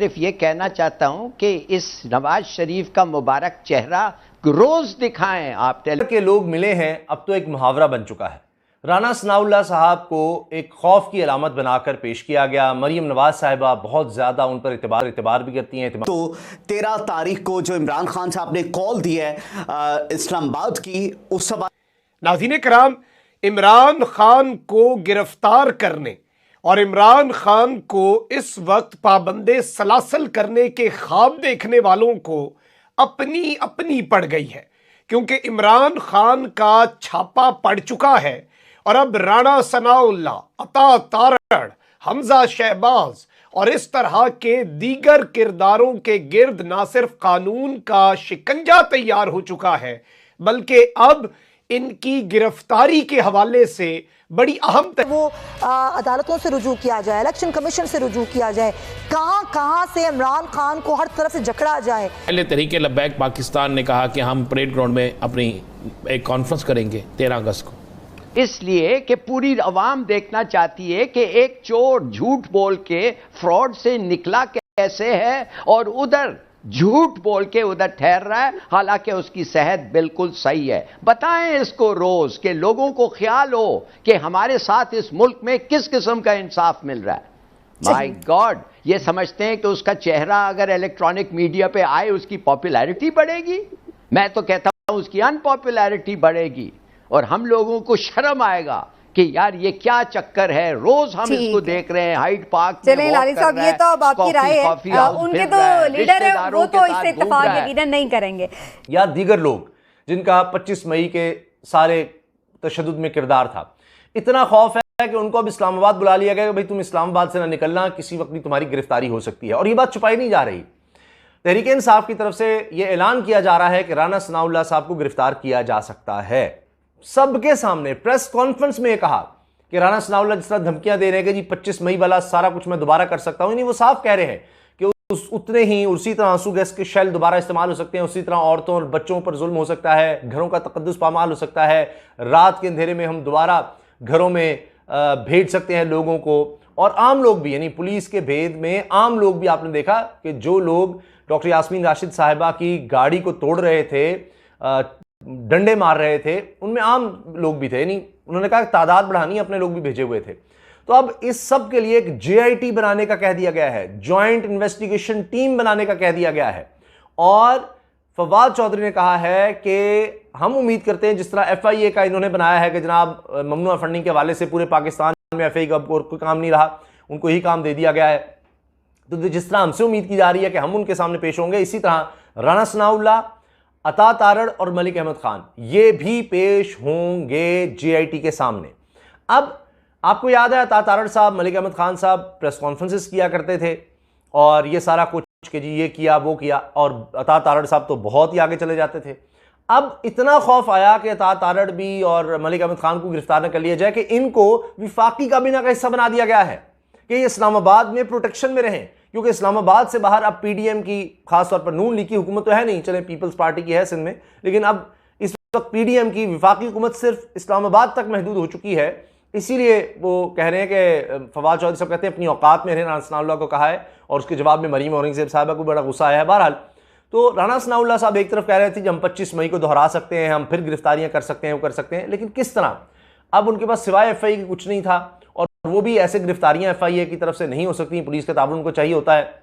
सिर्फ ये कहना चाहता हूं कि इस नवाज शरीफ का मुबारक चेहरा रोज दिखाएं आप। के लोग मिले हैं अब तो एक मुहावरा बन चुका है। राना सनाउल्लाह साहब को एक खौफ की अलामत बनाकर पेश किया गया। मरीम नवाज साहिबा बहुत ज्यादा उन पर इतबार भी करती हैं। तो 13 तारीख को जो इमरान खान साहब ने कॉल दी है इस्लामाबाद की, उस सवाल नाज़रीन कराम, इमरान खान को गिरफ्तार करने और इमरान खान को इस वक्त पाबंदे सलासल करने के ख्वाब देखने वालों को अपनी अपनी पड़ गई है, क्योंकि इमरान खान का छापा पड़ चुका है और अब राणा सनाउल्लाह, अता तारड़, हमजा शहबाज और इस तरह के दीगर किरदारों के गिर्द ना सिर्फ कानून का शिकंजा तैयार हो चुका है, बल्कि अब इनकी गिरफ्तारी के हवाले से बड़ी अहम वो अदालतों से रुजू किया जाए, इलेक्शन कमीशन से रुजू किया जाए, कहां से इमरान खान को हर तरफ से जकड़ा जाए। पहले तरीके लब्बैक पाकिस्तान ने कहा कि हम परेड ग्राउंड में अपनी एक कॉन्फ्रेंस करेंगे 13 अगस्त को, इसलिए कि पूरी अवाम देखना चाहती है कि एक चोर झूठ बोल के फ्रॉड से निकला कैसे है और उधर झूठ बोल के उधर ठहर रहा है, हालांकि उसकी सेहत बिल्कुल सही है। बताएं इसको रोज कि लोगों को ख्याल हो कि हमारे साथ इस मुल्क में किस किस्म का इंसाफ मिल रहा है। माय गॉड, ये समझते हैं कि उसका चेहरा अगर इलेक्ट्रॉनिक मीडिया पे आए उसकी पॉपुलैरिटी बढ़ेगी। मैं तो कहता हूं उसकी अनपॉपुलैरिटी बढ़ेगी और हम लोगों को शर्म आएगा कि यार ये क्या चक्कर है, रोज हम इसको देख रहे हैं हाइड पार्क में। चलिए लाली साहब, ये तो अब आपकी राय है, उनके तो लीडर है, वो तो इससे इत्तेफाक यकीनन नहीं करेंगे। या दीगर लोग जिनका 25 मई के सारे तशद्दुद में किरदार था, इतना खौफ है कि उनको अब इस्लामाबाद बुला लिया गया कि भाई तुम इस्लामाबाद से ना निकलना, किसी वक्त भी तुम्हारी गिरफ्तारी हो सकती है। और ये बात छुपाई नहीं जा रही। तहरीक इंसाफ की तरफ से यह ऐलान किया जा रहा है कि राना सनाउल्लाह साहब को गिरफ्तार किया जा सकता है। सबके सामने प्रेस कॉन्फ्रेंस में कहा कि राना सनाउल्लाह जिस तरह धमकियां दे रहे हैं कि जी 25 मई वाला सारा कुछ मैं दोबारा कर सकता हूं, नहीं, वो साफ कह रहे हैं कि उतने ही उसी तरह आंसू गैस के शेल दोबारा इस्तेमाल हो सकते हैं, उसी तरह औरतों और बच्चों पर जुल्म हो सकता है, घरों का तकद्दुस पामाल हो सकता है, रात के अंधेरे में हम दोबारा घरों में भेज सकते हैं लोगों को। और आम लोग भी, यानी पुलिस के भेद में आम लोग भी, आपने देखा कि जो लोग डॉक्टर यास्मीन राशिद साहिबा की गाड़ी को तोड़ रहे थे, डंडे मार रहे थे, उनमें आम लोग भी थे। नहीं, उन्होंने कहा तादाद बढ़ानी, अपने लोग भी भेजे हुए थे। तो अब इस सब के लिए एक JIT बनाने का कह दिया गया है, जॉइंट इन्वेस्टिगेशन टीम बनाने का कह दिया गया है। और फवाद चौधरी ने कहा है कि हम उम्मीद करते हैं जिस तरह FIA का इन्होंने बनाया है कि जनाब ममनुआ फंडिंग के हवाले से पूरे पाकिस्तान में FIA का और कोई काम नहीं रहा, उनको ही काम दे दिया गया है। तो जिस तरह हमसे उम्मीद की जा रही है कि हम उनके सामने पेश होंगे, इसी तरह राना सनाउल्लाह, अता तारड़ और मलिक अहमद खान ये भी पेश होंगे JIT के सामने। अब आपको याद है अता तारड़ साहब, मलिक अहमद खान साहब प्रेस कॉन्फ्रेंसेस किया करते थे और ये सारा कुछ कि जी ये किया वो किया, और अता तारड़ साहब तो बहुत ही आगे चले जाते थे। अब इतना खौफ आया कि अता तारड़ भी और मलिक अहमद खान को गिरफ्तार न कर लिया जाए कि इनको विफाकी काबीना का हिस्सा बना दिया गया है कि ये इस्लामाबाद में प्रोटेक्शन में रहें, क्योंकि इस्लामाबाद से बाहर अब PDM की, खासतौर पर नून लीग की हुकूमत तो है नहीं, चले पीपल्स पार्टी की है सिंध में, लेकिन अब इस वक्त PDM की विफाकी हुकूमत सिर्फ इस्लामाबाद तक महदूद हो चुकी है। इसीलिए वो कह रहे हैं कि फवाद चौधरी साहब कहते हैं अपनी औकात में रहें, राना सनाउल्लाह को कहा है, और उसके जवाब में मरीम औरंगजेब साहिबा को बड़ा गुस्सा आया है। बहरहाल, तो राना सनाउल्लाह साहब एक तरफ कह रहे थे कि हम 25 मई को दोहरा सकते हैं, हम फिर गिरफ्तारियां कर सकते हैं, वो कर सकते हैं, लेकिन किस तरह? अब उनके पास सिवाय FIA की कुछ नहीं था, और वो भी ऐसे गिरफ्तारियां FIA की तरफ से नहीं हो सकती, पुलिस का ताबन उनको चाहिए होता है।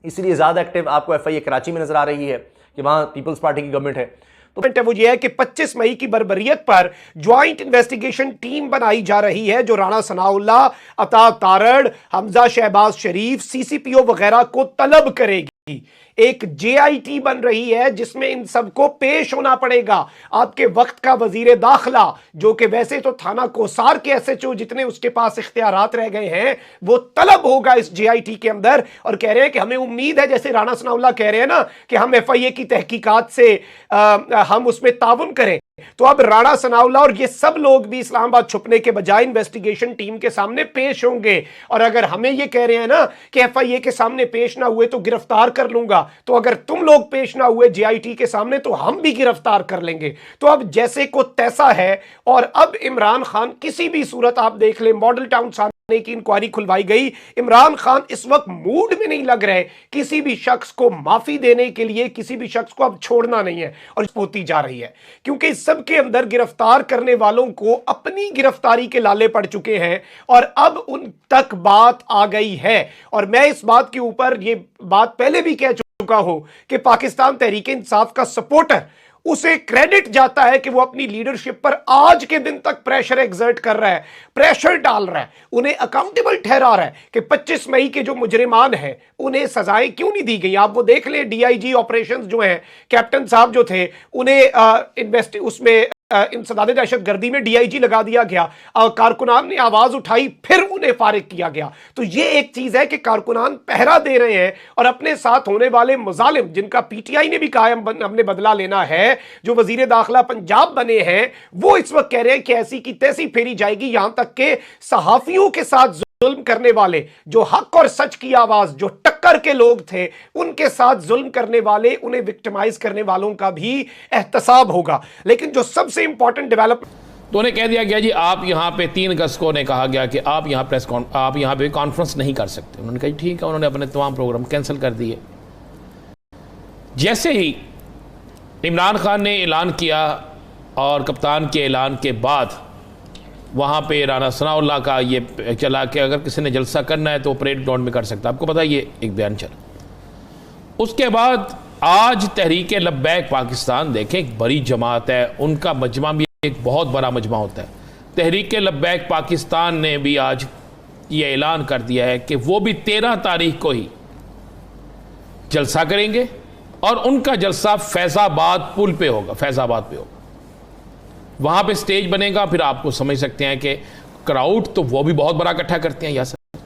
इसलिए ज्यादा एक्टिव आपको FIA कराची में नजर आ रही है कि वहां पीपल्स पार्टी की गवर्नमेंट है। तो वो ये है कि 25 मई की बर्बरियत पर ज्वाइंट इन्वेस्टिगेशन टीम बनाई जा रही है जो राना सनाउल्लाह, अता तारड़, हमजा शहबाज शरीफ, CCPO वगैरह को तलब करेगी। एक JIT बन रही है जिसमें इन सबको पेश होना पड़ेगा। आपके वक्त का वजीर दाखिला, जो कि वैसे तो थाना कोसार के SHO जितने उसके पास इख्तियारात रह गए हैं, वो तलब होगा इस JIT के अंदर, और कह रहे हैं कि हमें उम्मीद है, जैसे राना सनाउल्लाह कह रहे हैं ना कि हम FIA की तहकीकात से हम उसमें ताउन करें, तो अब राणा सनाउल्लाह और ये सब लोग भी इस्लामाबाद छुपने के बजाय इन्वेस्टिगेशन टीम के सामने पेश होंगे। और अगर हमें ये कह रहे हैं ना कि एफआईए के सामने पेश ना हुए तो गिरफ्तार कर लूंगा, तो अगर तुम लोग पेश ना हुए जेआईटी के सामने तो हम भी गिरफ्तार कर लेंगे। तो अब जैसे को तैसा है। और अब इमरान खान किसी भी सूरत आप देख ले, मॉडल टाउन की इंक्वायरी खुलवाई गई, इमरान खान इस वक्त मूड में नहीं लग रहे किसी भी शख्स को माफी देने के लिए, किसी भी शख्स को अब छोड़ना नहीं है और होती जा रही है, क्योंकि इस सब के अंदर गिरफ्तार करने वालों को अपनी गिरफ्तारी के लाले पड़ चुके हैं और अब उन तक बात आ गई है। और मैं इस बात के ऊपर ये बात पहले भी कह चुका हूं कि पाकिस्तान तहरीक इंसाफ का सपोर्टर, उसे क्रेडिट जाता है कि वो अपनी लीडरशिप पर आज के दिन तक प्रेशर एक्सर्ट कर रहा है, प्रेशर डाल रहा है, उन्हें अकाउंटेबल ठहरा रहा है कि 25 मई के जो मुजरिमान हैं उन्हें सजाएं क्यों नहीं दी गई। आप वो देख लें, डीआईजी ऑपरेशंस जो हैं, कैप्टन साहब जो थे उन्हें उसमें इंसदाद दहशतगर्दी में डीआईजी लगा दिया गया, कारकुनान ने आवाज उठाई, फिर उन्हें फारिग किया गया। तो ये एक चीज है कि कारकुनान पहरा दे रहे हैं और अपने साथ होने वाले मुजालिम, जिनका पीटीआई ने भी कहा हमने बदला लेना है, जो वजीर दाखिला पंजाब बने हैं, वो इस वक्त कह रहे हैं कि ऐसी की तैसी फेरी जाएगी। यहां तक के सहाफियों के साथ जुल्म करने वाले, जो हक और सच की आवाज, जो टक्कर के लोग थे, उनके साथ जुल्म करने वाले, उन्हें विक्टिमाइज करने वालों का भी एहतसाब होगा। लेकिन जो सबसे इंपॉर्टेंट डेवलपमेंट, तो उन्हें कह दिया गया जी आप यहां पे 3 अगस्त को ने कहा गया कि आप यहां पे कॉन्फ्रेंस नहीं कर सकते। उन्होंने कहा ठीक है, उन्होंने अपने तमाम प्रोग्राम कैंसिल कर दिए। जैसे ही इमरान खान ने ऐलान किया और कप्तान के ऐलान के बाद वहाँ पे राणा सनाउल्लाह का ये चला कि अगर किसी ने जलसा करना है तो परेड ग्राउंड में कर सकता है। आपको पता है ये एक बयान चला। उसके बाद आज तहरीक लब्बैक पाकिस्तान, देखें एक बड़ी जमात है, उनका मजमा भी एक बहुत बड़ा मजमा होता है। तहरीक लब्बैक पाकिस्तान ने भी आज ये ऐलान कर दिया है कि वो भी 13 तारीख को ही जलसा करेंगे और उनका जलसा फैजाबाद पुल पे होगा, फैजाबाद पे होगा। वहां पे स्टेज बनेगा, फिर आपको समझ सकते हैं कि क्राउड तो वो भी बहुत बड़ा इकट्ठा करते हैं यासर।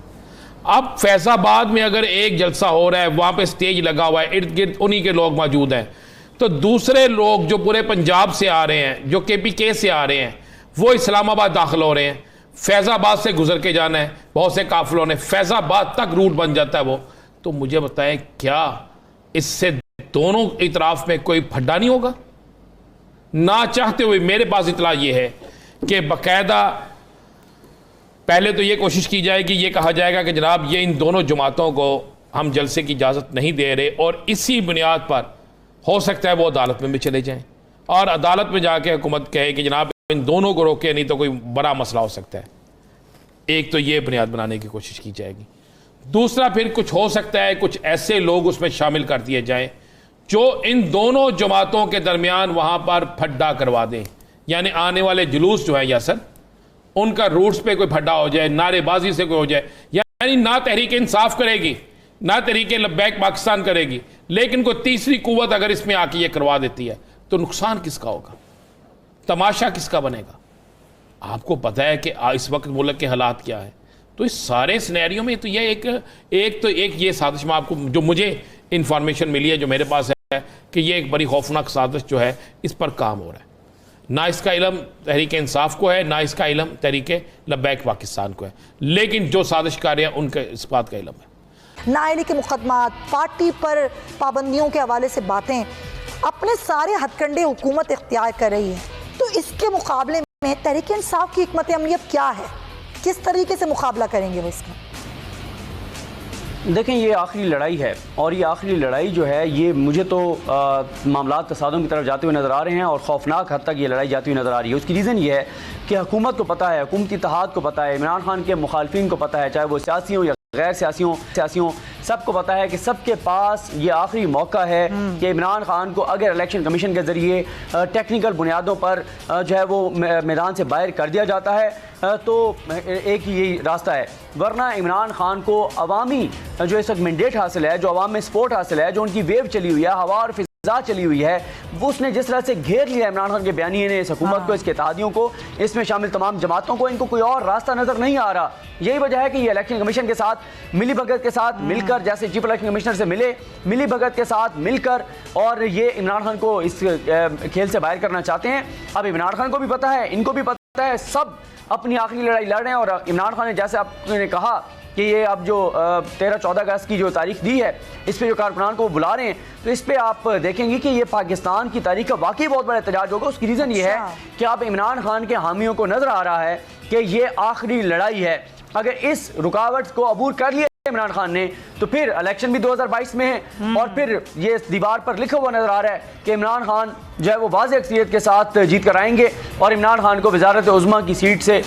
अब फैजाबाद में अगर एक जलसा हो रहा है, वहां पे स्टेज लगा हुआ है, इर्द गिर्द उन्हीं के लोग मौजूद हैं, तो दूसरे लोग जो पूरे पंजाब से आ रहे हैं, जो केपीके से आ रहे हैं, वो इस्लामाबाद दाखिल हो रहे हैं। फैजाबाद से गुजर के जाना है, बहुत से काफिलों ने फैजाबाद तक रूट बन जाता है वो। तो मुझे बताएं, क्या इससे दोनों इतराफ में कोई फड्डा नहीं होगा? ना चाहते हुए मेरे पास इतला ये है कि बाकायदा पहले तो ये कोशिश की जाएगी, ये कहा जाएगा कि जनाब ये इन दोनों जमातों को हम जलसे की इजाज़त नहीं दे रहे, और इसी बुनियाद पर हो सकता है वो अदालत में भी चले जाएं और अदालत में जाके हुकूमत कहे कि जनाब इन दोनों को रोके, नहीं तो कोई बड़ा मसला हो सकता है। एक तो ये बुनियाद बनाने की कोशिश की जाएगी। दूसरा, फिर कुछ हो सकता है कुछ ऐसे लोग उसमें शामिल कर दिए जाएं जो इन दोनों जमातों के दरमियान वहां पर फड्डा करवा दें, यानी आने वाले जुलूस जो है यासर, उनका रूट्स पे कोई फड्डा हो जाए, नारेबाजी से कोई हो जाए, यानी ना तहरीक इंसाफ करेगी ना तहरीक लब्बैक पाकिस्तान करेगी, लेकिन कोई तीसरी कुव्वत अगर इसमें आके ये करवा देती है तो नुकसान किसका होगा, तमाशा किसका बनेगा? आपको पता है कि इस वक्त मुल्क के हालात क्या है। तो इस सारे सिनेरियो में तो ये एक ये साजिश में आपको जो मुझे इंफॉर्मेशन मिली है, जो मेरे पास है, कि ये एक बड़ी खौफनाक साजिश जो है इस पर काम हो रहा है। ना इसका इल्म तहरीक इंसाफ को है, ना इसका इल्म तहरीक लब्बैक पाकिस्तान को है, लेकिन जो साजिशकार हैं उनके इस बात का इल्म है। नाअहली के मुकदमात, पार्टी पर पाबंदियों के हवाले से बातें, अपने सारे हथकंडे हुकूमत इख्तियार कर रही है। तो इसके मुकाबले में तहरीक इंसाफ की हिकमत अमली क्या है, किस तरीके से मुकाबला करेंगे वो इसका? देखें, ये आखिरी लड़ाई है और ये आखिरी लड़ाई जो है ये मुझे तो मामलात तसादुम की तरफ जाते हुए नज़र आ रहे हैं और ख़ौफनाक हद तक ये लड़ाई जाती हुई नज़र आ रही है। उसकी रीज़न ये है कि हुकूमत को पता है, हुकूमती इत्तेहाद को पता है, इमरान खान के मुखालफिन को पता है, चाहे वो सियासी हो या गैर सियासियों सबको पता है कि सबके पास ये आखिरी मौका है कि इमरान खान को अगर इलेक्शन कमीशन के ज़रिए टेक्निकल बुनियादों पर जो है वो मैदान से बाहर कर दिया जाता है तो एक ही यही रास्ता है, वरना इमरान खान को अवामी जो इस वक्त मैंडेट हासिल है, जो अवाम में सपोर्ट हासिल है, जो उनकी वेव चली हुई है, हवा और चली हुई है, वो उसने जिस तरह से घेर लिया इमरान खान के बयानी ने इस हुकूमत को, इसके इत्तेहादियों को, इसमें शामिल तमाम जमातों को, इनको कोई और रास्ता नजर नहीं आ रहा। यही वजह है कि ये इलेक्शन कमीशन के साथ मिली भगत के साथ मिलकर, जैसे चीफ इलेक्शन कमिश्नर से मिले, मिली भगत के साथ मिलकर और ये इमरान खान को इस खेल से बाहर करना चाहते हैं। अब इमरान खान को भी पता है, इनको भी पता है, सब अपनी आखिरी लड़ाई लड़ रहे हैं। और इमरान खान ने, जैसे आपने कहा कि ये अब जो 13-14 अगस्त की जो तारीख दी है, इस पे जो कारकुनान को बुला रहे हैं, तो इस पे आप देखेंगे कि ये पाकिस्तान की तारीख का वाकई बहुत बड़ा एहतजाज होगा। उसकी रीज़न ये है कि अब इमरान खान के हामियों को नजर आ रहा है कि ये आखिरी लड़ाई है। अगर इस रुकावट को अबूर कर लिया इमरान खान ने, तो फिर इलेक्शन भी 2022 में है और फिर ये दीवार पर लिखा हुआ नजर आ रहा है कि इमरान खान जो है वो वाज़ेह अक्सरियत के साथ जीत कर आएंगे और इमरान खान को वज़ारत उज़्मा की सीट से